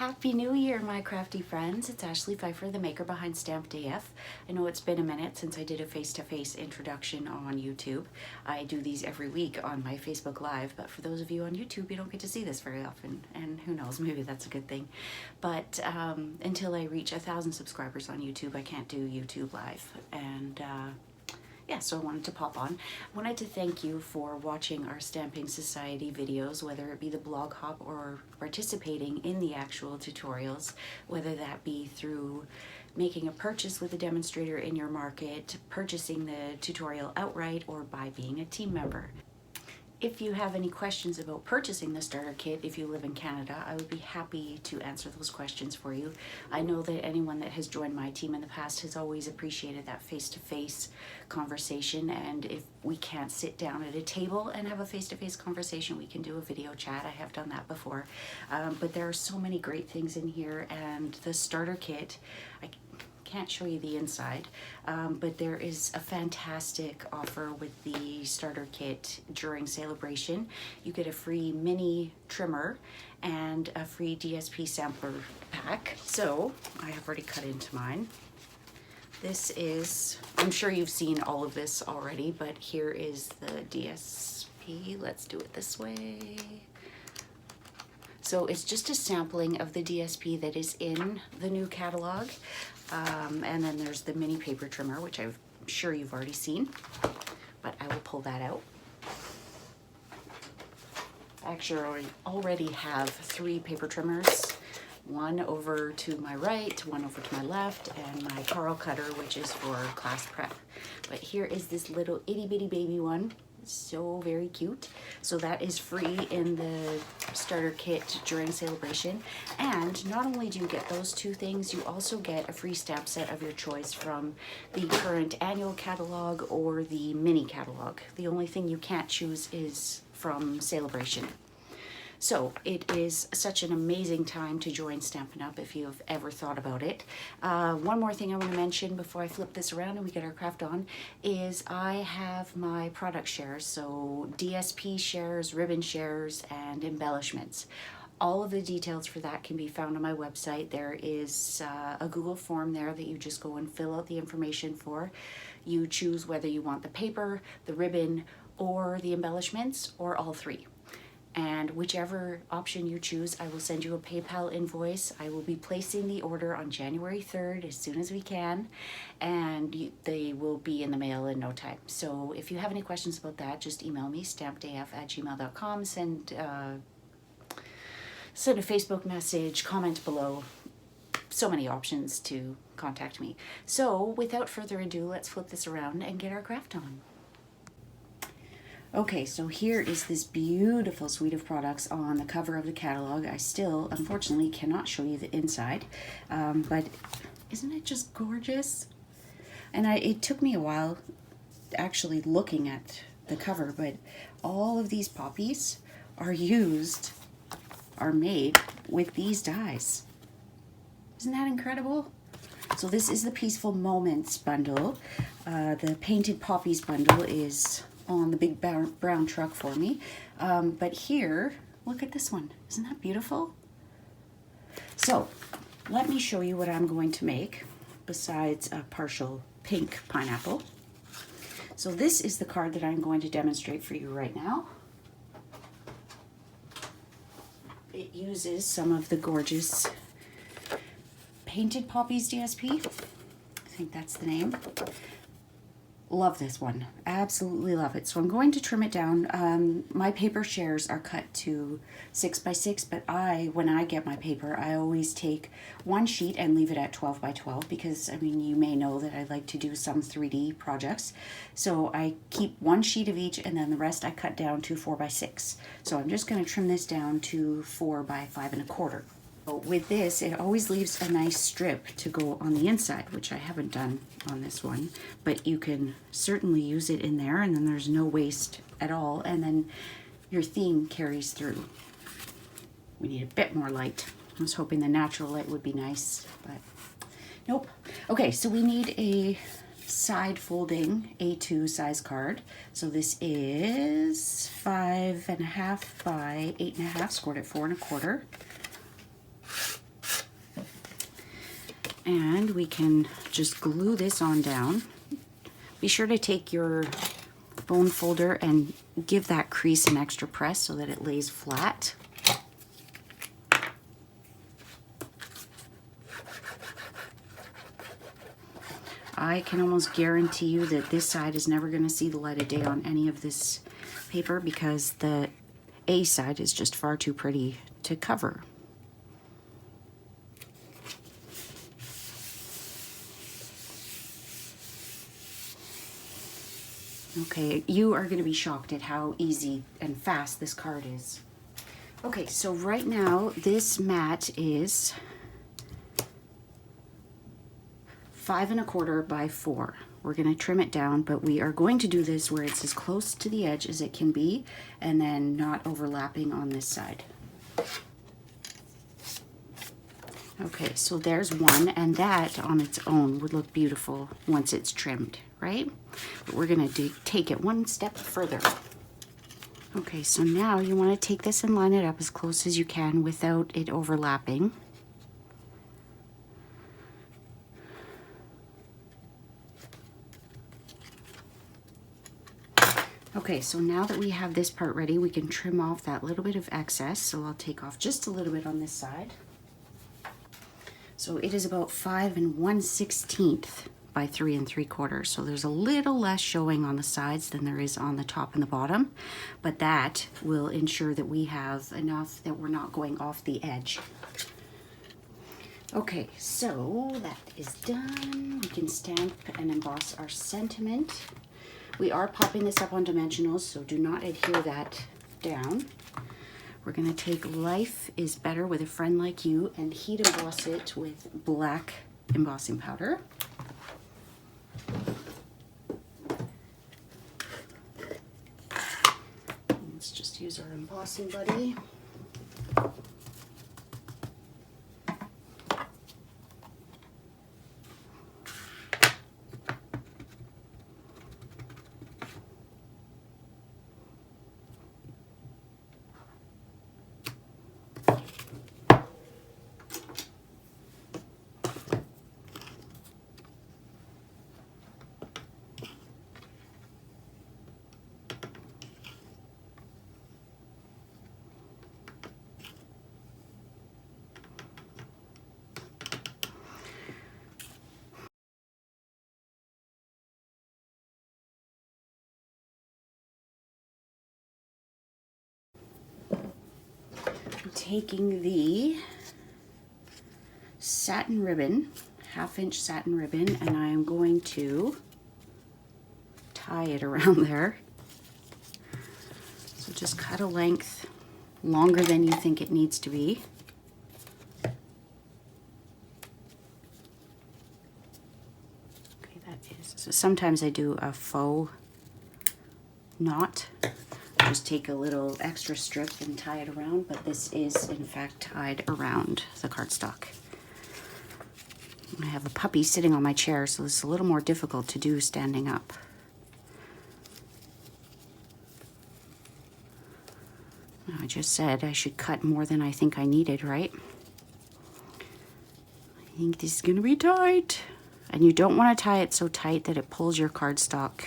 Happy New Year, my crafty friends. It's Ashley Pfeiffer, the maker behind Stamped AF. I know it's been a minute since I did a face-to-face introduction on YouTube. I do these every week on my Facebook Live, but for those of you on YouTube, you don't get to see this very often, and who knows, maybe that's a good thing. But until I reach 1,000 subscribers on YouTube, I can't do YouTube Live, and yeah, so I wanted to pop on. I wanted to thank you for watching our Stamping Society videos, whether it be the blog hop or participating in the actual tutorials, whether that be through making a purchase with a demonstrator in your market, purchasing the tutorial outright, or by being a team member. If you have any questions about purchasing the starter kit, if you live in Canada, I would be happy to answer those questions for you. I know that anyone that has joined my team in the past has always appreciated that face-to-face conversation, and if we can't sit down at a table and have a face-to-face conversation, we can do a video chat. I have done that before, but there are so many great things in here, and the starter kit, I can't show you the inside, but there is a fantastic offer with the starter kit during celebration. You get a free mini trimmer and a free DSP sampler pack. So I have already cut into mine. This is, I'm sure you've seen all of this already, but here is the DSP. Let's do it this way. So it's just a sampling of the DSP that is in the new catalog. And then there's the mini paper trimmer, which I'm sure you've already seen, but I will pull that out. I actually already have 3 paper trimmers, one over to my right, one over to my left, and my Carl cutter, which is for class prep. But here is this little itty bitty baby one. So very cute. So that is free in the starter kit during celebration. And not only do you get those 2 things, you also get a free stamp set of your choice from the current annual catalog or the mini catalog. The only thing you can't choose is from celebration. So it is such an amazing time to join Stampin' Up! If you've ever thought about it. One more thing I want to mention before I flip this around and we get our craft on is I have my product shares, so DSP shares, ribbon shares, and embellishments. All of the details for that can be found on my website. There is a Google form there that you just go and fill out the information for. You choose whether you want the paper, the ribbon, or the embellishments, or all 3. And whichever option you choose, I will send you a PayPal invoice. I will be placing the order on January 3rd as soon as we can, and they will be in the mail in no time. So if you have any questions about that, just email me, stampedaf@gmail.com, send a Facebook message, comment below. So many options to contact me. So without further ado, let's flip this around and get our craft on. Okay, so here is this beautiful suite of products on the cover of the catalog. I still, unfortunately, cannot show you the inside, but isn't it just gorgeous? And it took me a while actually looking at the cover, but all of these poppies are made with these dies. Isn't that incredible? So this is the Peaceful Moments bundle. The Painted Poppies bundle is on the big brown truck for me. But here, look at this one. Isn't that beautiful? So let me show you what I'm going to make besides a partial pink pineapple. So this is the card that I'm going to demonstrate for you right now. It uses some of the gorgeous Painted Poppies DSP. I think that's the name. Love this one. Absolutely love it. So I'm going to trim it down. My paper shares are cut to 6 by 6, but when I get my paper, I always take one sheet and leave it at 12 by 12 because, I mean, you may know that I like to do some 3D projects. So I keep one sheet of each, and then the rest I cut down to 4 by 6. So I'm just going to trim this down to 4 by 5 1/4. With this, it always leaves a nice strip to go on the inside, which I haven't done on this one, but you can certainly use it in there, and then there's no waste at all, and then your theme carries through. We need a bit more light. I was hoping the natural light would be nice, but nope. Okay, so we need a side folding A2 size card. So this is 5.5 by 8.5, scored at 4 1/4. And we can just glue this on down. Be sure to take your bone folder and give that crease an extra press so that it lays flat. I can almost guarantee you that this side is never going to see the light of day on any of this paper because the A side is just far too pretty to cover. Okay, you are going to be shocked at how easy and fast this card is. Okay, so right now this mat is 5 1/4 by 4. We're going to trim it down, but we are going to do this where it's as close to the edge as it can be and then not overlapping on this side. Okay, so there's one, and that on its own would look beautiful once it's trimmed, right? But we're going to take it one step further. Okay, so now you want to take this and line it up as close as you can without it overlapping. Okay, so now that we have this part ready, we can trim off that little bit of excess. So I'll take off just a little bit on this side. So it is about 5 1/16 by 3 3/4. So there's a little less showing on the sides than there is on the top and the bottom, but that will ensure that we have enough that we're not going off the edge. Okay, so that is done. We can stamp and emboss our sentiment. We are popping this up on dimensionals, so do not adhere that down. We're going to take Life is Better with a Friend Like You and heat emboss it with black embossing powder. Let's just use our embossing buddy. Taking the satin ribbon, 1/2-inch satin ribbon, and I am going to tie it around there. So just cut a length longer than you think it needs to be. Okay, that is. So sometimes I do a faux knot. Just take a little extra strip and tie it around, but this is in fact tied around the cardstock. I have a puppy sitting on my chair, so it's a little more difficult to do standing up. I just said I should cut more than I think I needed, right? I think this is going to be tight. And you don't want to tie it so tight that it pulls your cardstock.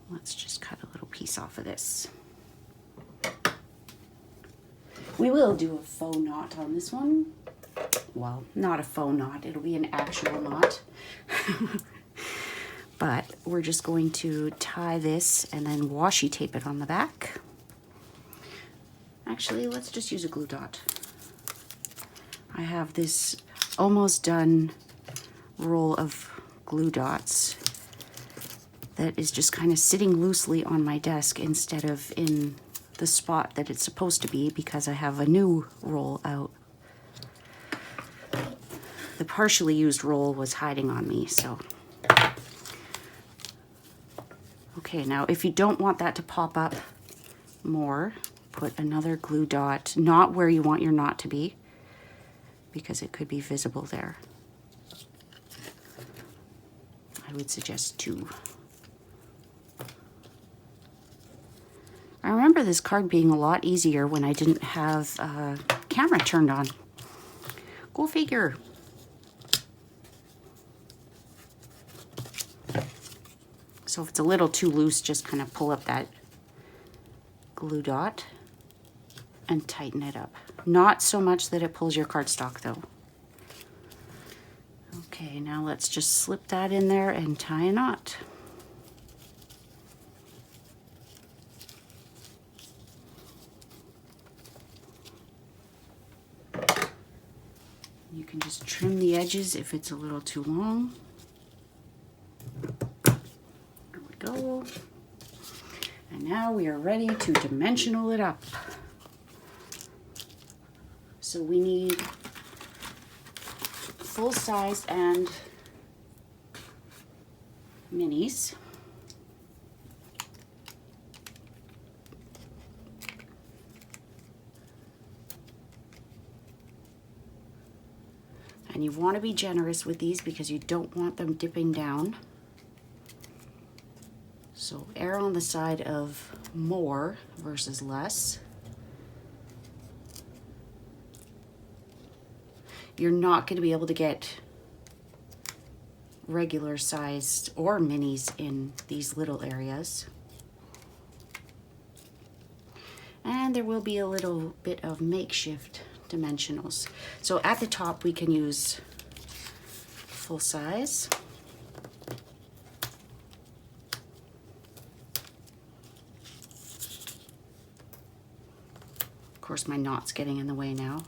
Let's just cut a little piece off of this. We will do a faux knot on this one. Well, not a faux knot, it'll be an actual knot. But we're just going to tie this and then washi tape it on the back. Actually, let's just use a glue dot. I have this almost done roll of glue dots that is just kind of sitting loosely on my desk instead of in the spot that it's supposed to be because I have a new roll out. The partially used roll was hiding on me, so. Okay, now if you don't want that to pop up more, put another glue dot, not where you want your knot to be, because it could be visible there. I would suggest 2. I remember this card being a lot easier when I didn't have a camera turned on. Go figure. So if it's a little too loose, just kind of pull up that glue dot and tighten it up. Not so much that it pulls your cardstock though. Okay, now let's just slip that in there and tie a knot. You can just trim the edges if it's a little too long. There we go. And now we are ready to dimensional it up. So we need full size and minis. And you want to be generous with these because you don't want them dipping down. So err on the side of more versus less. You're not going to be able to get regular sized or minis in these little areas. And there will be a little bit of makeshift dimensionals. So at the top we can use full size. Of course my knot's getting in the way now.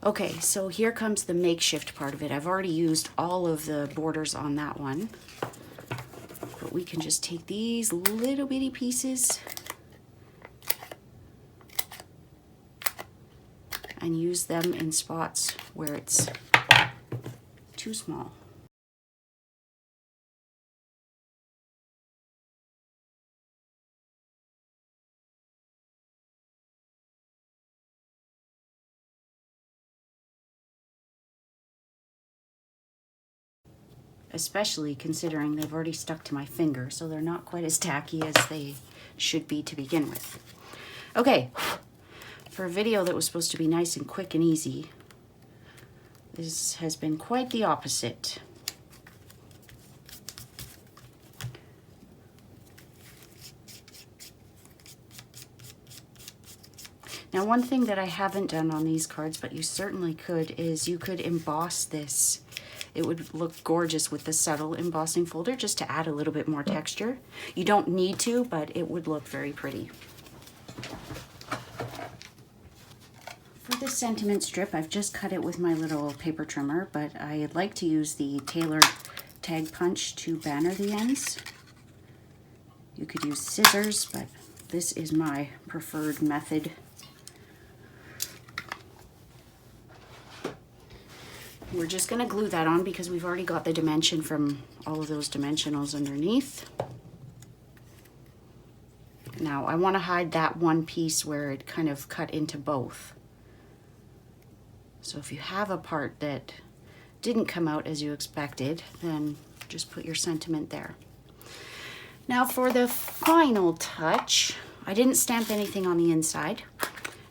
Okay, so here comes the makeshift part of it. I've already used all of the borders on that one. But we can just take these little bitty pieces and use them in spots where it's too small. Especially considering they've already stuck to my finger, so they're not quite as tacky as they should be to begin with. Okay, for a video that was supposed to be nice and quick and easy, this has been quite the opposite. Now, one thing that I haven't done on these cards, but you certainly could, is you could emboss this. It would look gorgeous with the subtle embossing folder just to add a little bit more texture. You don't need to, but it would look very pretty. For the sentiment strip, I've just cut it with my little paper trimmer, but I'd like to use the Taylor tag punch to banner the ends. You could use scissors, but this is my preferred method. We're just going to glue that on because we've already got the dimension from all of those dimensionals underneath. Now I want to hide that one piece where it kind of cut into both. So if you have a part that didn't come out as you expected, then just put your sentiment there. Now for the final touch, I didn't stamp anything on the inside.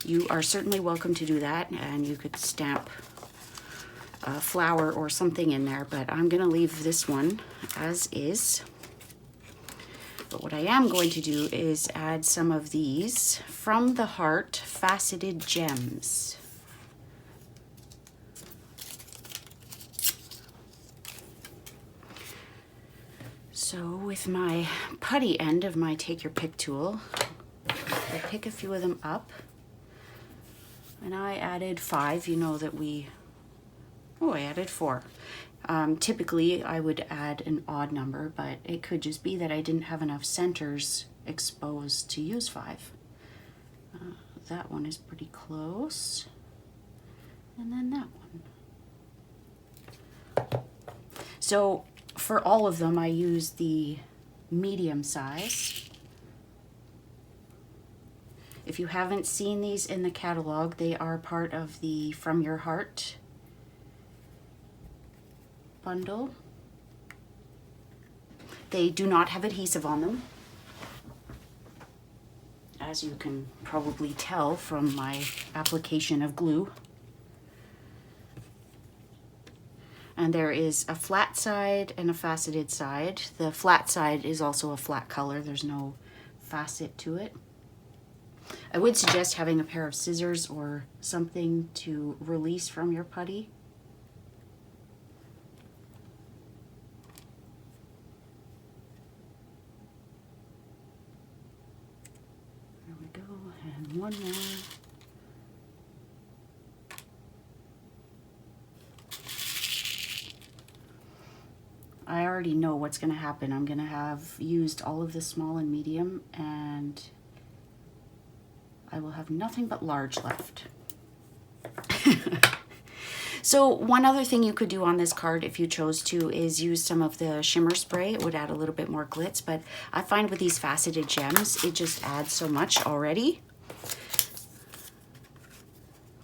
You are certainly welcome to do that, and you could stamp a flower or something in there, but I'm going to leave this one as is. But what I am going to do is add some of these From the Heart faceted gems. So with my putty end of my Take Your Pick tool, I pick a few of them up, and I added 5. You know that I added 4. Typically I would add an odd number, but it could just be that I didn't have enough centers exposed to use 5. That one is pretty close, and then that one. So for all of them I use the medium size. If you haven't seen these in the catalog, they are part of the From Your Heart bundle. They do not have adhesive on them, as you can probably tell from my application of glue. And there is a flat side and a faceted side. The flat side is also a flat color. There's no facet to it. I would suggest having a pair of scissors or something to release from your putty. There we go, and one more. I already know what's going to happen. I'm going to have used all of the small and medium, and I will have nothing but large left. So one other thing you could do on this card if you chose to is use some of the shimmer spray. It would add a little bit more glitz, but I find with these faceted gems, it just adds so much already.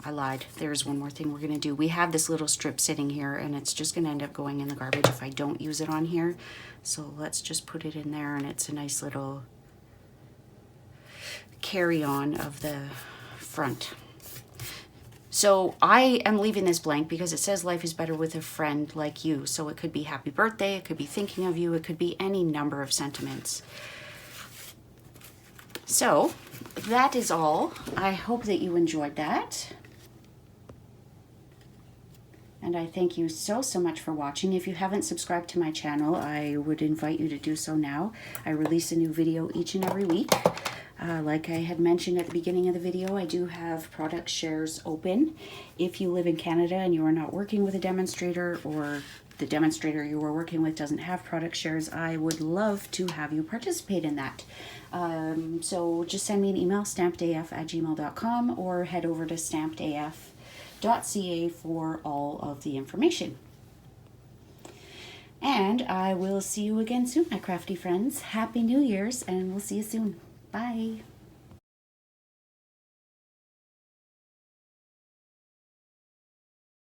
I lied. There's one more thing we're going to do. We have this little strip sitting here, and it's just going to end up going in the garbage if I don't use it on here. So let's just put it in there, and it's a nice little carry-on of the front. So I am leaving this blank because it says life is better with a friend like you. So it could be happy birthday, it could be thinking of you, it could be any number of sentiments. So that is all. I hope that you enjoyed that. And I thank you so much for watching. If you haven't subscribed to my channel, I would invite you to do so now. I release a new video each and every week. Like I had mentioned at the beginning of the video, I do have product shares open. If you live in Canada and you are not working with a demonstrator, or the demonstrator you are working with doesn't have product shares, I would love to have you participate in that. So just send me an email, stampedaf@gmail.com, or head over to stampedaf.ca for all of the information. And I will see you again soon, my crafty friends. Happy New Year's, and we'll see you soon. Bye.